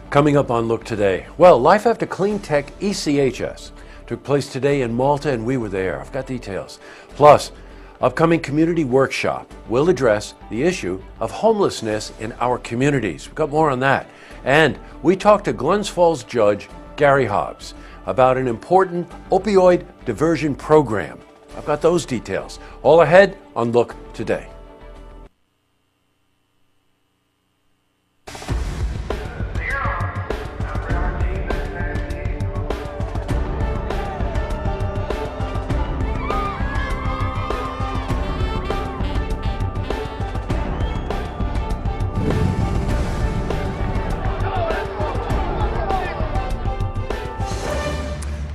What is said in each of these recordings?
Coming up on Look Today, well, Life After Clean Tech ECHS took place today in Malta, and we were there. I've got details. Plus, upcoming community workshop will address the issue of homelessness in our communities. We've got more on that. And we talked to Glens Falls Judge Gary Hobbs about an important opioid diversion program. I've got those details. All ahead on Look Today.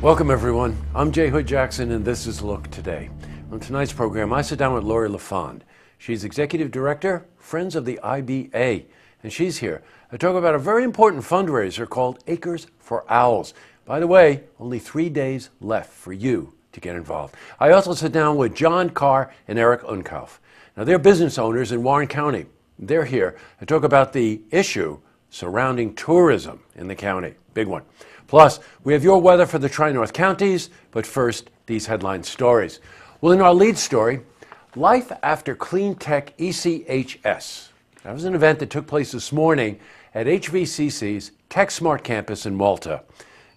Welcome everyone. I'm Jay Hood Jackson and this is Look Today. On tonight's program, I sit down with Lori LaFond. She's Executive Director, Friends of the IBA, and she's here to talk about a very important fundraiser called Acres for Owls. By the way, only 3 days left for you to get involved. I also sit down with John Carr and Eric Unkauf. Now they're business owners in Warren County. They're here to talk about the issue surrounding tourism in the county. Big one. Plus, we have your weather for the Tri-North counties, but first, these headline stories. Well, in our lead story, Life After Clean Tech ECHS. That was an event that took place this morning at HVCC's Tech Smart campus in Malta.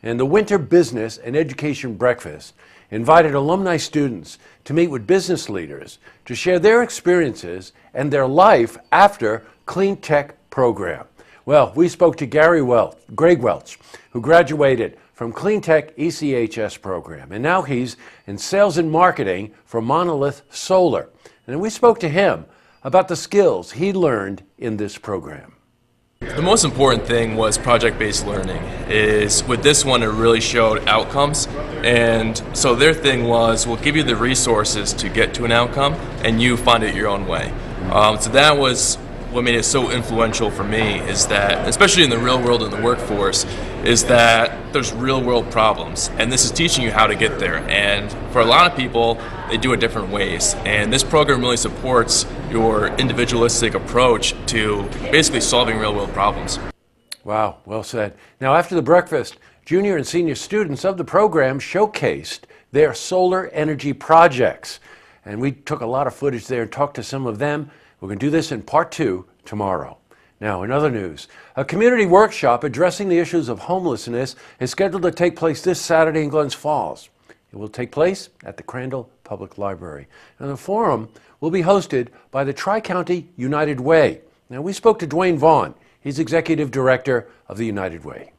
And the Winter Business and Education Breakfast invited alumni students to meet with business leaders to share their experiences and their life after Clean Tech program. Well, we spoke to Greg Welch, who graduated from Clean Tech ECHS program, and now he's in sales and marketing for Monolith Solar. And we spoke to him about the skills he learned in this program. The most important thing was project-based learning. With this one, it really showed outcomes, and so their thing was, we'll give you the resources to get to an outcome, and you find it your own way. So that was what made it so influential for me, is that, especially in the real world and the workforce, is that there's real world problems, and this is teaching you how to get there. And for a lot of people, they do it different ways, and this program really supports your individualistic approach to basically solving real world problems. Wow, well said. Now, after the breakfast, junior and senior students of the program showcased their solar energy projects, and we took a lot of footage there and talked to some of them. We're going to do this in part 2 tomorrow. Now, in other news, a community workshop addressing the issues of homelessness is scheduled to take place this Saturday in Glens Falls. It will take place at the Crandall Public Library. And the forum will be hosted by the Tri-County United Way. Now, we spoke to Dwayne Vaughn. He's Executive Director of the United Way.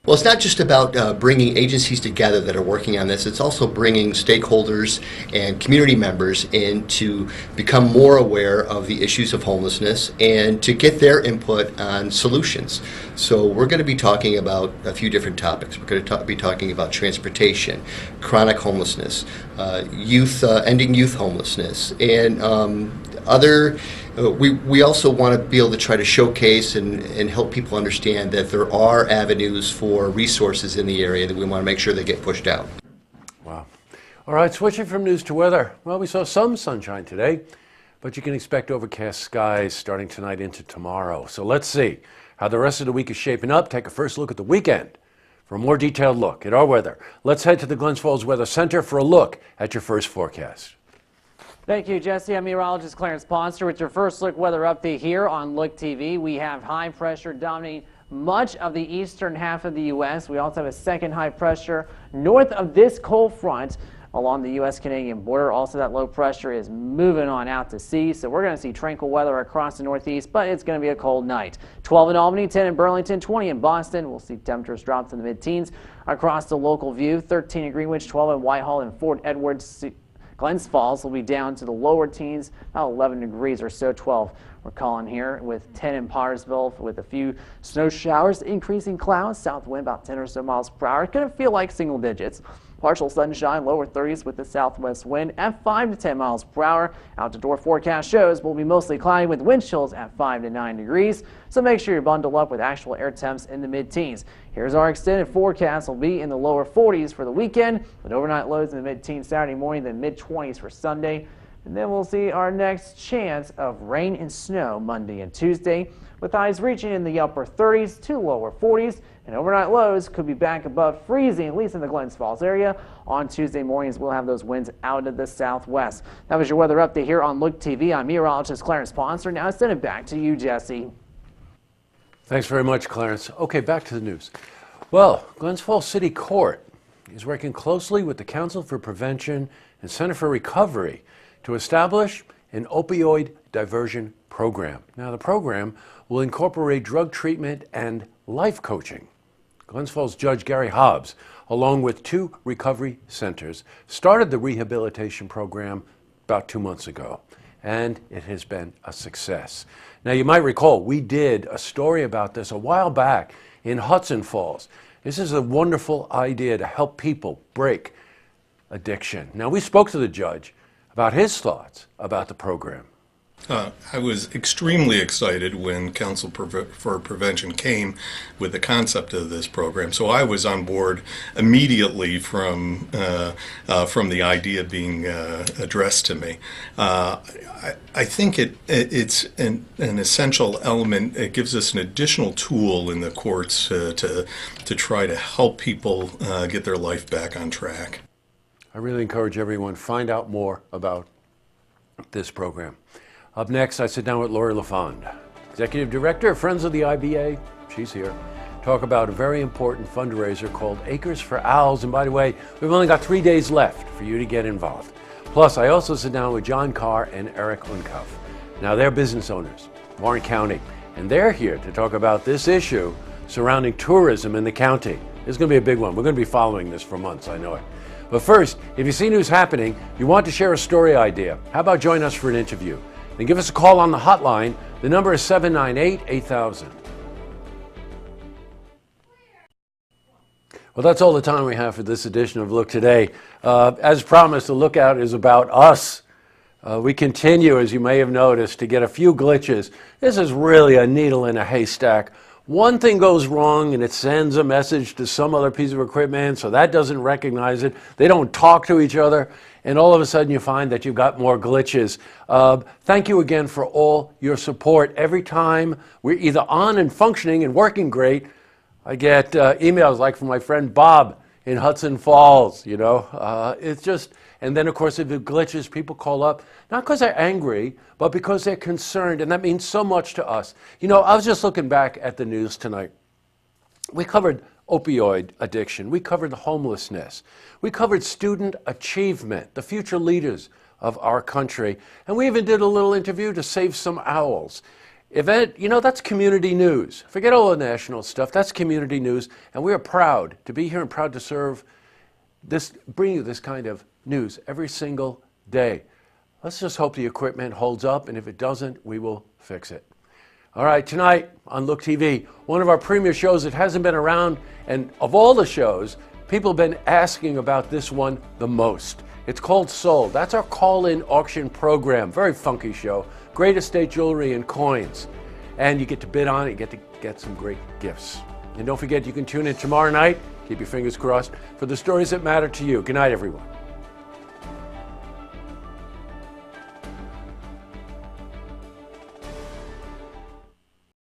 Well, it's not just about bringing agencies together that are working on this. It's also bringing stakeholders and community members in to become more aware of the issues of homelessness and to get their input on solutions. So we're going to be talking about a few different topics. We're going to be talking about transportation, chronic homelessness, ending youth homelessness, and other. We also want to be able to try to showcase and help people understand that there are avenues for resources in the area that we want to make sure they get pushed out. Wow. All right, switching from news to weather. Well, we saw some sunshine today, but you can expect overcast skies starting tonight into tomorrow. So let's see how the rest of the week is shaping up. Take a first look at the weekend. For a more detailed look at our weather, let's head to the Glens Falls Weather Center for a look at your first forecast. Thank you, Jesse. I'm meteorologist Clarence Ponster with your first look weather update here on Look TV. We have high pressure dominating much of the eastern half of the U.S. We also have a second high pressure north of this cold front along the U.S.-Canadian border. Also, that low pressure is moving on out to sea, so we're going to see tranquil weather across the northeast, but it's going to be a cold night. 12 in Albany, 10 in Burlington, 20 in Boston. We'll see temperatures drop to the mid-teens across the local view. 13 in Greenwich, 12 in Whitehall and Fort Edwards. Glens Falls will be down to the lower teens, about 11 degrees or so, 12 we're calling here, with 10 in Pottersville with a few snow showers, increasing clouds, south wind about 10 or so miles per hour. It's going to feel like single digits. Partial sunshine, lower 30s with the southwest wind at 5 to 10 miles per hour. Out the door forecast shows will be mostly cloudy with wind chills at 5 to 9 degrees. So make sure you bundle up with actual air temps in the mid-teens. Here's our extended forecast. Will be in the lower 40s for the weekend with overnight lows in the mid-teens Saturday morning, then mid-20s for Sunday. And then we'll see our next chance of rain and snow Monday and Tuesday, with highs reaching in the upper 30s to lower 40s, and overnight lows could be back above freezing, at least in the Glens Falls area. On Tuesday mornings, we'll have those winds out of the southwest. That was your weather update here on Look TV. I'm meteorologist Clarence Ponster. Now I send it back to you, Jesse. Thanks very much, Clarence. Okay, back to the news. Well, Glens Falls City Court is working closely with the Council for Prevention and Center for Recovery to establish an opioid diversion program. Now, the program will incorporate drug treatment and life coaching. Glens Falls Judge Gary Hobbs, along with 2 recovery centers, started the rehabilitation program about 2 months ago, and it has been a success. Now, you might recall we did a story about this a while back in Hudson Falls. This is a wonderful idea to help people break addiction. Now, we spoke to the judge about his thoughts about the program. I was extremely excited when Council for Prevention came with the concept of this program. So I was on board immediately from the idea being addressed to me. I think it's an essential element. It gives us an additional tool in the courts to try to help people get their life back on track. I really encourage everyone to find out more about this program. Up next, I sit down with Lori LaFond, Executive Director of Friends of the IBA. She's here. Talk about a very important fundraiser called Acres for Owls. And by the way, we've only got 3 days left for you to get involved. Plus, I also sit down with John Carr and Eric Unkauf. Now, they're business owners, Warren County, and they're here to talk about this issue surrounding tourism in the county. This is going to be a big one. We're going to be following this for months, I know it. But first, if you see news happening, you want to share a story idea, how about join us for an interview? Then give us a call on the hotline. The number is 798-8000. Well, that's all the time we have for this edition of Look Today. As promised, the Lookout is about us. We continue, as you may have noticed, to get a few glitches. This is really a needle in a haystack. One thing goes wrong and it sends a message to some other piece of equipment, so that doesn't recognize it. They don't talk to each other, and all of a sudden you find that you've got more glitches. Thank you again for all your support. Every time we're either on and functioning and working great, I get emails like from my friend Bob in Hudson Falls, you know. It's just, and then of course if it glitches, people call up, not because they're angry, but because they're concerned, and that means so much to us. You know, I was just looking back at the news tonight. We covered opioid addiction. We covered homelessness. We covered student achievement, the future leaders of our country. And we even did a little interview to save some owls. You know, that's community news. Forget all the national stuff. That's community news. And we are proud to be here and proud to serve this, bring you this kind of news every single day. Let's just hope the equipment holds up, and if it doesn't, we will fix it. All right, tonight on Look TV, one of our premier shows that hasn't been around, and of all the shows, people have been asking about this one the most. It's called Sold. That's our call-in auction program. Very funky show. Great estate jewelry and coins. And you get to bid on it, you get to get some great gifts. And don't forget, you can tune in tomorrow night, keep your fingers crossed, for the stories that matter to you. Good night, everyone.